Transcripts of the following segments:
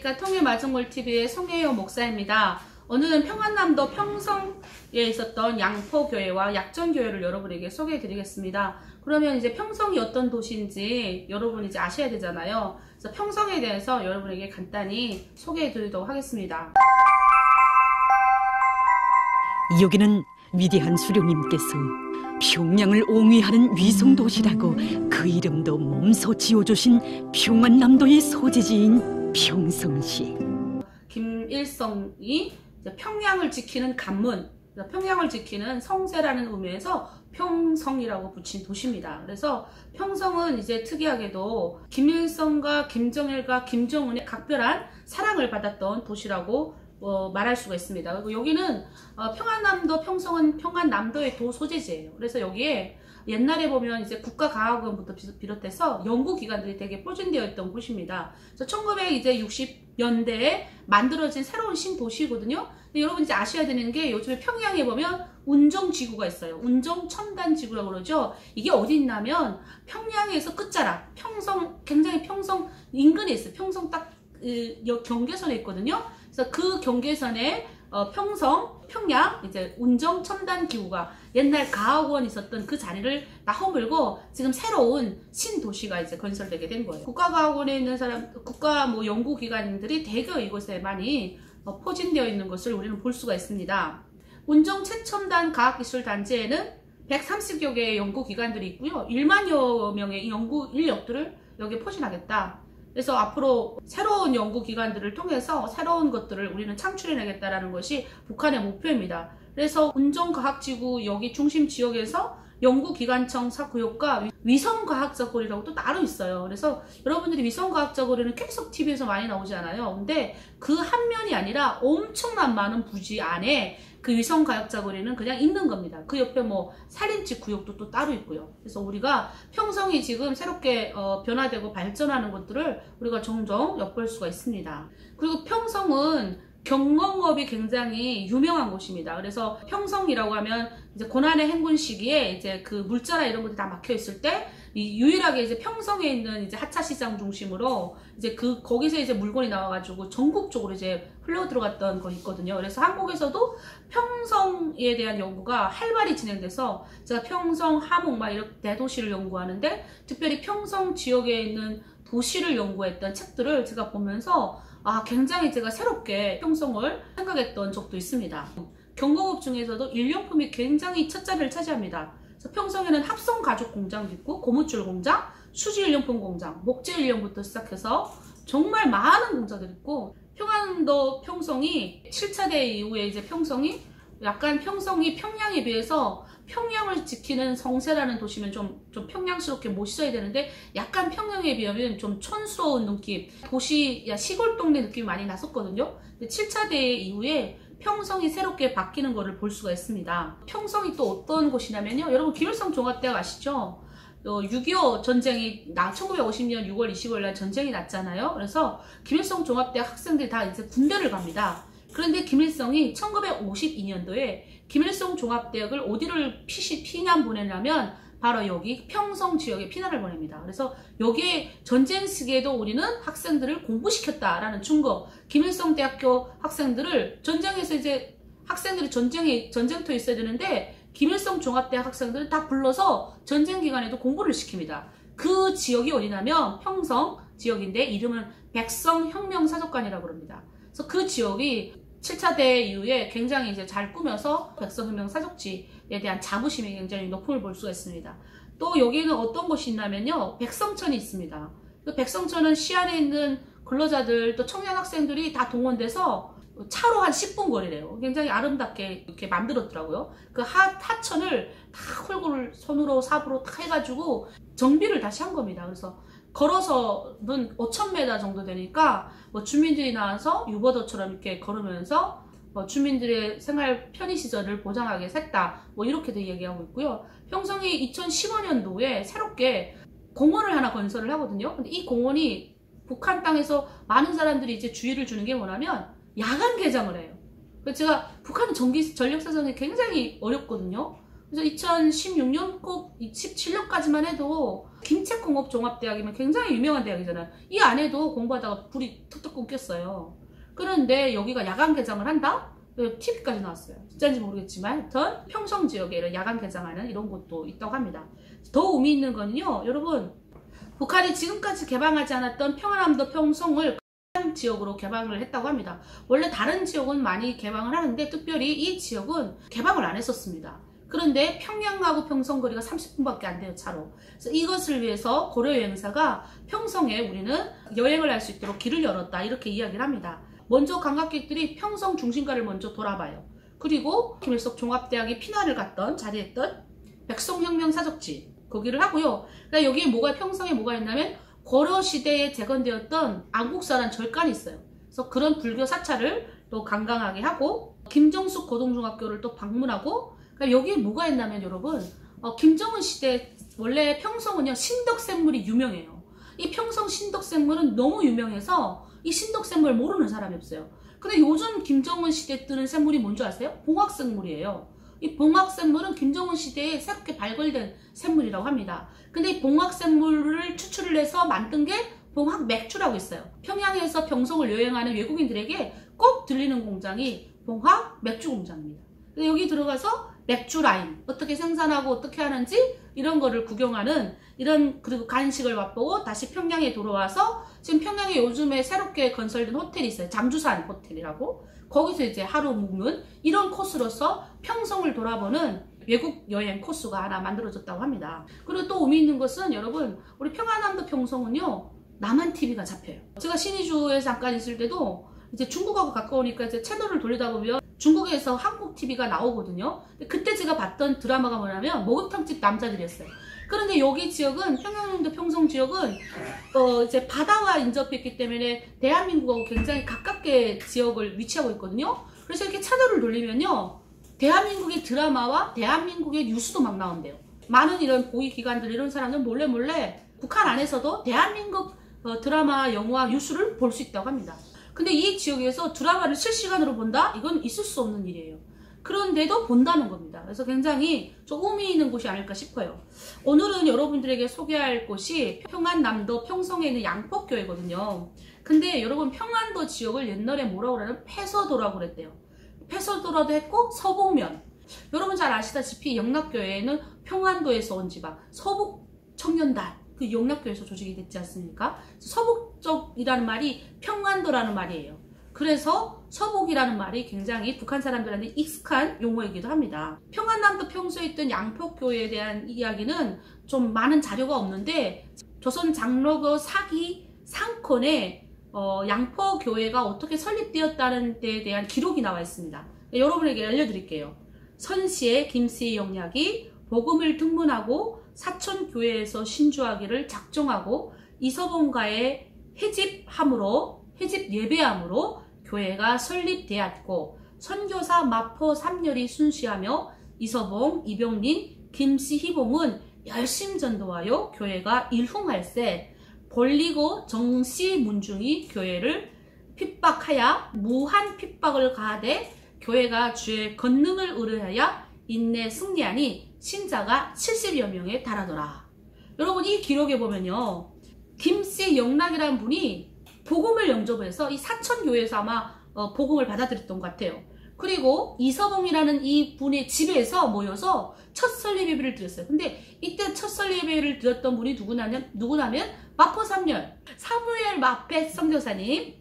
안녕하십니까. 통일마중물TV의 송혜요 목사입니다. 오늘은 평안남도 평성에 있었던 양포교회와 약전교회를 여러분에게 소개해 드리겠습니다. 그러면 이제 평성이 어떤 도시인지 여러분이 이제 아셔야 되잖아요. 그래서 평성에 대해서 여러분에게 간단히 소개해 드리도록 하겠습니다. 여기는 위대한 수령님께서 평양을 옹위하는 위성도시라고 그 이름도 몸소 지어주신 평안남도의 소재지인 평성시. 김일성이 평양을 지키는 관문, 평양을 지키는 성세라는 의미에서 평성이라고 붙인 도시입니다. 그래서 평성은 이제 특이하게도 김일성과 김정일과 김정은의 각별한 사랑을 받았던 도시라고 말할 수가 있습니다. 그리고 여기는 평안남도 평성은 평안남도의 도 소재지예요. 그래서 여기에 옛날에 보면 이제 국가과학원부터 비롯해서 연구기관들이 되게 포진되어 있던 곳입니다. 그래서 1960년대에 만들어진 새로운 신도시거든요. 근데 여러분 이제 아셔야 되는 게 요즘에 평양에 보면 운정지구가 있어요. 운정첨단지구라고 그러죠. 이게 어디 있냐면 평양에서 끝자락, 평성, 굉장히 평성 인근에 있어요. 평성 딱 경계선에 있거든요. 그래서 그 경계선에 평양 이제 운정 첨단 기구가 옛날 가학원이 있었던 그 자리를 다 허물고 지금 새로운 신도시가 이제 건설되게 된 거예요. 국가과학원에 있는 국가 연구기관들이 대거 이곳에 많이 포진되어 있는 것을 우리는 볼 수가 있습니다. 운정 최첨단 과학기술단지에는 130여 개의 연구기관들이 있고요. 1만여 명의 연구 인력들을 여기에 포진하겠다. 그래서 앞으로 새로운 연구기관들을 통해서 새로운 것들을 우리는 창출해내겠다라는 것이 북한의 목표입니다. 그래서 운정과학지구 여기 중심 지역에서 연구기관청 사구역과 위성과학적 거리라고 또 따로 있어요. 그래서 여러분들이 위성과학적 거리는 계속 TV에서 많이 나오지 않아요. 근데 그 한 면이 아니라 엄청난 많은 부지 안에 그 위성과학적 거리는 그냥 있는 겁니다. 그 옆에 살인지 구역도 또 따로 있고요. 그래서 우리가 평성이 지금 새롭게 변화되고 발전하는 것들을 우리가 종종 엿볼 수가 있습니다. 그리고 평성은 경공업이 굉장히 유명한 곳입니다. 그래서 평성이라고 하면 이제 고난의 행군 시기에 이제 그 물자나 이런 것들이 다 막혀 있을 때 유일하게 이제 평성에 있는 이제 하차 시장 중심으로 이제 거기서 이제 물건이 나와가지고 전국적으로 이제 흘러 들어갔던 거 있거든요. 그래서 한국에서도 평성에 대한 연구가 활발히 진행돼서 제가 평성, 함흥 이렇게 대도시를 연구하는데 특별히 평성 지역에 있는 도시를 연구했던 책들을 제가 보면서 굉장히 제가 새롭게 평성을 생각했던 적도 있습니다. 경공업 중에서도 일용품이 굉장히 첫 자리를 차지합니다. 그래서 평성에는 합성가죽 공장도 있고 고무줄 공장, 수지일용품 공장, 목재일용부터 시작해서 정말 많은 공장들이 있고 평안도 평성이 7차 대회 이후에 이제 평성이 약간 평양에 비해서 평양을 지키는 성세라는 도시면 좀 평양스럽게 멋있어야 되는데 약간 평양에 비하면 좀 촌스러운 느낌, 시골 동네 느낌이 많이 났었거든요. 근데 7차 대회 이후에 평성이 새롭게 바뀌는 것을 볼 수가 있습니다. 평성이 또 어떤 곳이냐면요. 여러분 김일성 종합대학 아시죠? 6.25 전쟁이 1950년 6월 25일 날 전쟁이 났잖아요. 그래서 김일성 종합대학 학생들이 다 이제 군대를 갑니다. 그런데 김일성이 1952년도에 김일성 종합대학을 어디를 피난 보내냐면 바로 여기 평성 지역에 피난을 보냅니다. 그래서 여기에 전쟁 시기에도 우리는 학생들을 공부시켰다라는 증거. 김일성 대학교 학생들을 전쟁에서 이제 학생들이 전쟁터에 있어야 되는데 김일성 종합대학 학생들을 다 불러서 전쟁 기간에도 공부를 시킵니다. 그 지역이 어디냐면 평성 지역인데 이름은 백성혁명사적관이라고 합니다. 그래서 그 지역이 7차 대회 이후에 굉장히 이제 잘 꾸며서 백성혁명 사적지에 대한 자부심이 굉장히 높음을 볼 수가 있습니다. 또 여기는 어떤 곳이 있냐면요. 백성천이 있습니다. 그 백성천은 시안에 있는 근로자들 또 청년 학생들이 다 동원돼서 차로 한 10분 거리래요. 굉장히 아름답게 이렇게 만들었더라고요. 그 하천을 다 홀고를 손으로 삽으로 다 해가지고 정비를 다시 한 겁니다. 그래서 걸어서는 5,000m 정도 되니까 주민들이 나와서 유보도처럼 이렇게 걸으면서 주민들의 생활 편의시설을 보장하겠다 이렇게도 얘기하고 있고요. 평성이 2015년도에 새롭게 공원을 하나 건설을 하거든요. 근데 이 공원이 북한 땅에서 많은 사람들이 이제 주의를 주는 게 뭐냐면 야간 개장을 해요. 제가 북한은 전력 사정이 굉장히 어렵거든요. 그래서 2016년 꼭 17년까지만 해도 김책공업종합대학이면 굉장히 유명한 대학이잖아요. 이 안에도 공부하다가 불이 턱턱 끊겼어요. 그런데 여기가 야간 개장을 한다? TV까지 나왔어요. 진짜인지 모르겠지만 하여튼 평성 지역에 이런 야간 개장하는 이런 곳도 있다고 합니다. 더 의미 있는 거는요, 여러분, 북한이 지금까지 개방하지 않았던 평안남도 평성을 지역으로 개방을 했다고 합니다. 원래 다른 지역은 많이 개방을 하는데 특별히 이 지역은 개방을 안 했었습니다. 그런데 평양하고 평성 거리가 30분밖에 안 돼요, 차로. 그래서 이것을 위해서 고려여행사가 평성에 우리는 여행을 할 수 있도록 길을 열었다, 이렇게 이야기를 합니다. 먼저 관광객들이 평성 중심가를 먼저 돌아봐요. 그리고 김일성 종합대학이 피난을 갔던 자리했던 백성혁명 사적지 거기를 하고요. 그러니까 여기에 평성에 뭐가 있냐면 고려시대에 재건되었던 안국사라는 절간이 있어요. 그래서 그런 불교 사찰을 또 관광하게 하고, 김정숙 고등중학교를 또 방문하고, 그러니까 여기에 뭐가 있냐면 여러분, 김정은 시대 원래 평성은요 신덕샘물이 유명해요. 이 평성 신덕샘물은 너무 유명해서 이 신덕샘물 모르는 사람이 없어요. 근데 요즘 김정은 시대에 뜨는 샘물이 뭔지 아세요? 봉학샘물이에요. 이 봉학샘물은 김정은 시대에 새롭게 발굴된 샘물이라고 합니다. 근데 이 봉학샘물을 추출을 해서 만든 게 봉학맥주라고 있어요. 평양에서 평성을 여행하는 외국인들에게 꼭 들리는 공장이 봉학맥주 공장입니다. 여기 들어가서 맥주 라인 어떻게 생산하고 어떻게 하는지 이런 거를 구경하는, 그리고 간식을 맛보고 다시 평양에 돌아와서, 지금 평양에 요즘에 새롭게 건설된 호텔이 있어요. 잠주산 호텔이라고. 거기서 이제 하루 묵는 이런 코스로서 평성을 돌아보는 외국 여행 코스가 하나 만들어졌다고 합니다. 그리고 또 의미 있는 것은 여러분, 우리 평안남도 평성은요 남한 TV가 잡혀요. 제가 신의주에 잠깐 있을 때도 이제 중국하고 가까우니까 이제 채널을 돌리다 보면 중국에서 한국 TV가 나오거든요. 그때 제가 봤던 드라마가 뭐냐면 목욕탕집 남자들이었어요. 그런데 여기 지역은, 평양남도 평성 지역은 이제 바다와 인접했기 때문에 대한민국하고 굉장히 가깝게 지역을 위치하고 있거든요. 그래서 이렇게 채널을 돌리면요 대한민국의 드라마와 대한민국의 뉴스도 막 나온대요. 많은 이런 고위기관들, 이런 사람들 몰래 북한 안에서도 대한민국 드라마, 영화, 뉴스를 볼 수 있다고 합니다. 근데 이 지역에서 드라마를 실시간으로 본다? 이건 있을 수 없는 일이에요. 그런데도 본다는 겁니다. 그래서 굉장히 좀 의미 있는 곳이 아닐까 싶어요. 오늘은 여러분들에게 소개할 곳이 평안남도 평성에 있는 양폭교회거든요. 근데 여러분, 평안도 지역을 옛날에 뭐라고 그러냐면 폐서도라고 그랬대요. 폐서도라도 했고 서북면, 여러분 잘 아시다시피 영락교회는 평안도에서 온 지방, 서북청년단, 그 영락교회에서 조직이 됐지 않습니까? 서북쪽이라는 말이 평안도라는 말이에요. 그래서 서북이라는 말이 굉장히 북한 사람들한테 익숙한 용어이기도 합니다. 평안남도 평소에 있던 양폭교회에 대한 이야기는 좀 많은 자료가 없는데, 조선 장로교 사기 상권에 양포교회가 어떻게 설립되었다는 데에 대한 기록이 나와 있습니다. 여러분에게 알려드릴게요. 선시의 김씨 영락이 복음을 등문하고 사천교회에서 신주하기를 작정하고 이서봉가의 해집 예배함으로 교회가 설립되었고, 선교사 마포 삼열이 순시하며 이서봉, 이병린, 김씨 희봉은 열심 전도하여 교회가 일흥할세, 볼리고 정씨 문중이 교회를 핍박하여 무한 핍박을 가하되 교회가 주의 권능을 의뢰하여 인내 승리하니 신자가 70여 명에 달하더라. 여러분, 이 기록에 보면요, 김씨 영락이라는 분이 복음을 영접해서 이 사천교회에서 아마 복음을 받아들였던 것 같아요. 그리고 이서봉이라는 이 분의 집에서 모여서 첫 설립 예배를 드렸어요. 근데 이때 첫 설립 예배를 드렸던 분이 누구냐면 마포 삼열 사무엘 마펫 선교사님,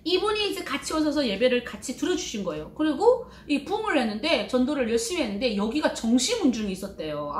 이분이 이제 같이 오셔서 예배를 같이 들어주신 거예요. 그리고 이 부흥을 했는데, 전도를 열심히 했는데, 여기가 정시문중이 있었대요.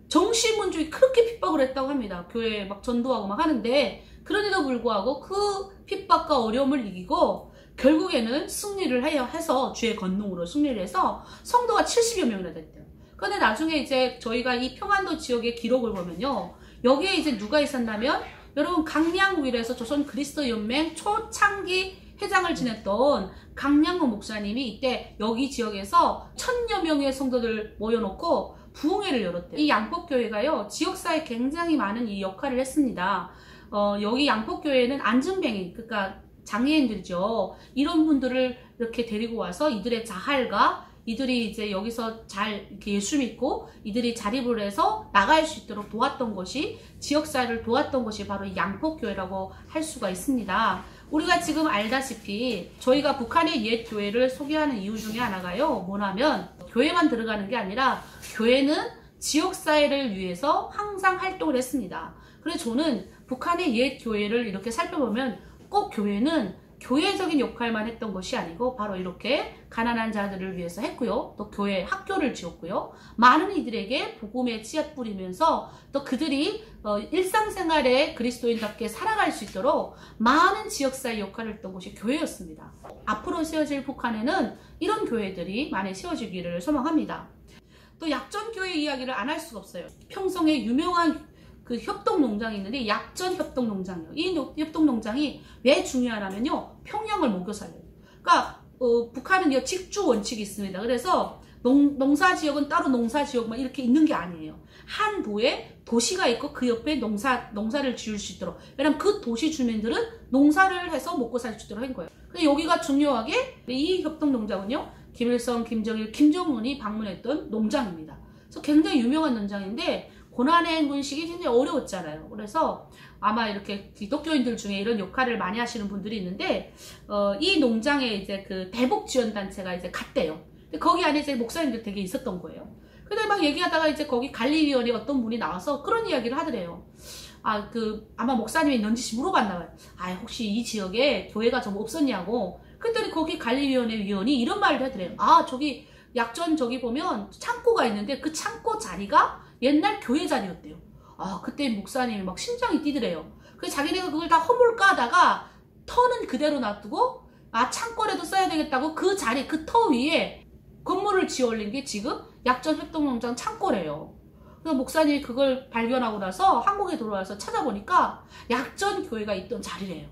정시문중이 그렇게 핍박을 했다고 합니다. 교회에 막 전도하고 막 하는데, 그런데도 불구하고 그 핍박과 어려움을 이기고 결국에는 승리를 해서 주의 권능으로 승리를 해서 성도가 70여 명이나 됐대요. 그런데 나중에 이제 저희가 이 평안도 지역의 기록을 보면요, 여기에 이제 누가 있었냐면, 여러분, 강량구일에서 조선 그리스도 연맹 초창기 회장을 지냈던 강량구 목사님이 이때 여기 지역에서 1000여 명의 성도들 모여놓고 부흥회를 열었대요. 이 양폭교회가요, 지역사회에 굉장히 많은 이 역할을 했습니다. 여기 양폭교회는 안전뱅이, 그러니까 장애인들이죠. 이런 분들을 이렇게 데리고 와서 이들의 자활과 이들이 이제 여기서 잘 이렇게 예수 믿고 이들이 자립을 해서 나갈 수 있도록 도왔던 것이, 지역사회를 도왔던 것이 바로 이 양폭교회라고 할 수가 있습니다. 우리가 지금 알다시피 저희가 북한의 옛 교회를 소개하는 이유 중에 하나가요, 뭐냐면 교회만 들어가는 게 아니라 교회는 지역사회를 위해서 항상 활동을 했습니다. 그래서 저는 북한의 옛 교회를 이렇게 살펴보면 꼭 교회는 교회적인 역할만 했던 것이 아니고 바로 이렇게 가난한 자들을 위해서 했고요. 또 교회 학교를 지었고요. 많은 이들에게 복음의 씨앗 뿌리면서 또 그들이 일상생활에 그리스도인답게 살아갈 수 있도록 많은 지역사회 역할을 했던 곳이 교회였습니다. 앞으로 세워질 북한에는 이런 교회들이 많이 세워지기를 소망합니다. 또 약전교회 이야기를 안 할 수가 없어요. 평성에 유명한 그 협동농장이 있는데 약전 협동농장이요. 이 협동농장이 왜 중요하냐면요, 평양을 먹여 살려요. 그러니까 북한은요 직주 원칙이 있습니다. 그래서 농사지역은 따로 농사지역만 이렇게 있는 게 아니에요. 한 도에 도시가 있고 그 옆에 농사를 지을 수 있도록. 왜냐면 그 도시 주민들은 농사를 해서 먹고 살 수 있도록 한 거예요. 근데 여기가 중요하게 이 협동농장은요, 김일성, 김정일, 김정은이 방문했던 농장입니다. 그래서 굉장히 유명한 농장인데 고난의 문식이 굉장히 어려웠잖아요. 그래서 아마 이렇게 기독교인들 중에 이런 역할을 많이 하시는 분들이 있는데, 이 농장에 이제 그 대북지원단체가 이제 갔대요. 근데 거기 안에 이제 목사님들 되게 있었던 거예요. 근데 막 얘기하다가 이제 거기 관리위원회 어떤 분이 나와서 그런 이야기를 하더래요. 아마 목사님이 있는지 물어봤나 봐요. 혹시 이 지역에 교회가 좀 없었냐고. 그랬더니 거기 관리위원회 위원이 이런 말을 하더래요. 저기 약전 저기 보면 창고가 있는데 그 창고 자리가 옛날 교회 자리였대요. 그때 목사님이 막 심장이 뛰더래요. 그래서 자기네가 그걸 다 허물 까다가 터는 그대로 놔두고 창고라도 써야 되겠다고 그 자리, 그 터 위에 건물을 지어 올린 게 지금 약전 협동농장 창고래요. 그래서 목사님이 그걸 발견하고 나서 한국에 돌아와서 찾아보니까 약전 교회가 있던 자리래요.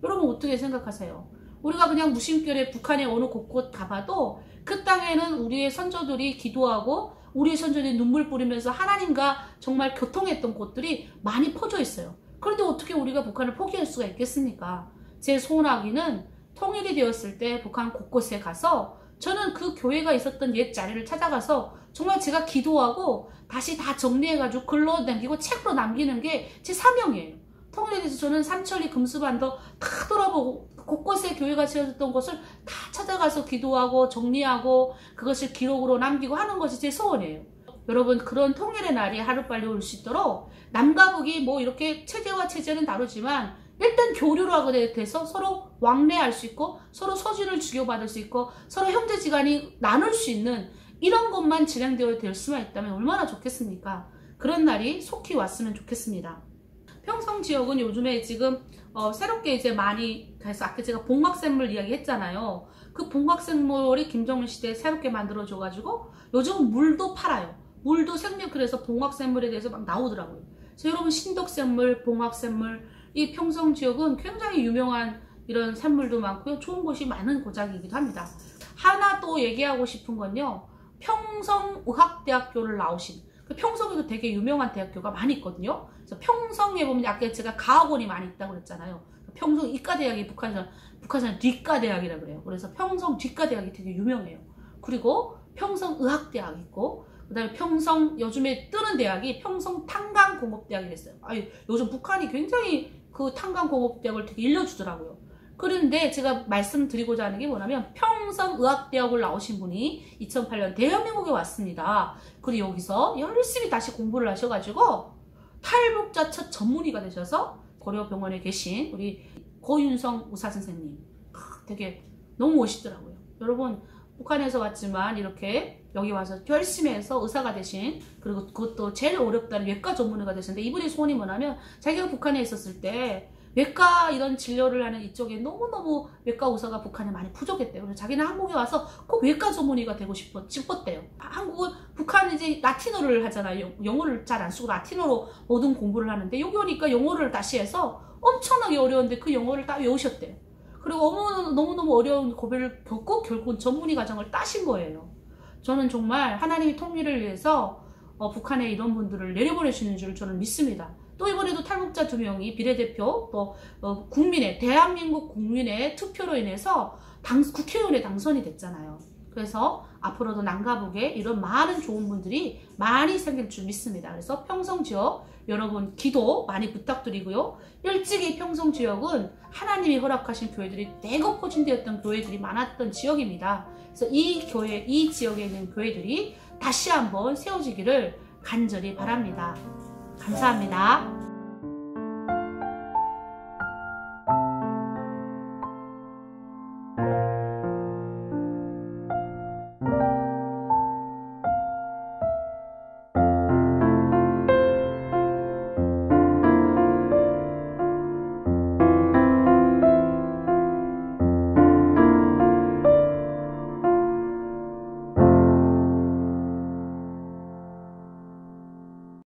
여러분 어떻게 생각하세요? 우리가 그냥 무심결에 북한의 어느 곳곳 가봐도 그 땅에는 우리의 선조들이 기도하고 우리의 선조들이 눈물 뿌리면서 하나님과 정말 교통했던 곳들이 많이 퍼져 있어요. 그런데 어떻게 우리가 북한을 포기할 수가 있겠습니까? 제 소원하기는 통일이 되었을 때 북한 곳곳에 가서 저는 그 교회가 있었던 옛 자리를 찾아가서 정말 제가 기도하고 다시 다 정리해가지고 글로 남기고 책으로 남기는 게 제 사명이에요. 통일에 대해서 저는 삼천리 금수반도 다 돌아보고 곳곳에 교회가 지어졌던 곳을 다 찾아가서 기도하고 정리하고 그것을 기록으로 남기고 하는 것이 제 소원이에요. 여러분, 그런 통일의 날이 하루빨리 올 수 있도록 남과 북이 뭐 이렇게 체제와 체제는 다르지만 일단 교류를 하게 돼서 서로 왕래할 수 있고 서로 소신을 주고받을 수 있고 서로 형제지간이 나눌 수 있는 이런 것만 진행되어 될 수만 있다면 얼마나 좋겠습니까? 그런 날이 속히 왔으면 좋겠습니다. 평성 지역은 요즘에 지금 새롭게 이제 많이 해서 아까 제가 봉각샘물 이야기 했잖아요. 그 봉각샘물이 김정은 시대에 새롭게 만들어져가지고 요즘 물도 팔아요. 물도 생명, 그래서 봉각샘물에 대해서 막 나오더라고요. 그래서 여러분 신덕샘물, 봉각샘물, 이 평성 지역은 굉장히 유명한 이런 샘물도 많고요. 좋은 곳이 많은 고장이기도 합니다. 하나 또 얘기하고 싶은 건요. 평성의학대학교를 나오신, 평성에도 되게 유명한 대학교가 많이 있거든요. 그래서 평성에 보면 아까 제가 가학원이 많이 있다고 그랬잖아요. 평성 의과대학이 북한에서는 뒷과대학이라고 그래요. 그래서 평성 뒷과대학이 되게 유명해요. 그리고 평성의학대학이 있고, 그 다음에 평성, 요즘에 뜨는 대학이 평성 탄광공업대학이 됐어요. 요즘 북한이 굉장히 그 탄광공업대학을 되게 일러주더라고요. 그런데 제가 말씀드리고자 하는 게 뭐냐면 평성의학대학을 나오신 분이 2008년 대한민국에 왔습니다. 그리고 여기서 열심히 다시 공부를 하셔가지고 탈북자 첫 전문의가 되셔서 고려병원에 계신 우리 고윤성 의사 선생님, 되게 너무 멋있더라고요. 여러분, 북한에서 왔지만 이렇게 여기 와서 열심히 해서 의사가 되신, 그리고 그것도 제일 어렵다는 외과 전문의가 되셨는데, 이분의 소원이 뭐냐면 자기가 북한에 있었을 때 외과 이런 진료를 하는 이쪽에 너무너무 외과 의사가 북한에 많이 부족했대요. 그래서 자기는 한국에 와서 꼭 외과 전문의가 되고 싶었대요. 한국은, 북한은 이제 라틴어를 하잖아요. 영어를 잘 안 쓰고 라틴어로 모든 공부를 하는데 여기 오니까 영어를 다시 해서 엄청나게 어려운데 그 영어를 다 외우셨대요. 그리고 너무너무 어려운 고비를 겪고 결국은 전문의 과정을 따신 거예요. 저는 정말 하나님이 통일을 위해서 북한에 이런 분들을 내려보내시는 줄 저는 믿습니다. 또 이번에도 탈북자 2명이 비례대표 또 대한민국 국민의 투표로 인해서 국회의원에 당선이 됐잖아요. 그래서 앞으로도 남가북에 이런 많은 좋은 분들이 많이 생길 줄 믿습니다. 그래서 평성지역 여러분 기도 많이 부탁드리고요. 일찍이 평성지역은 하나님이 허락하신 교회들이 대거 포진되었던 교회들이 많았던 지역입니다. 그래서 이 지역에 있는 교회들이 다시 한번 세워지기를 간절히 바랍니다. 감사합니다.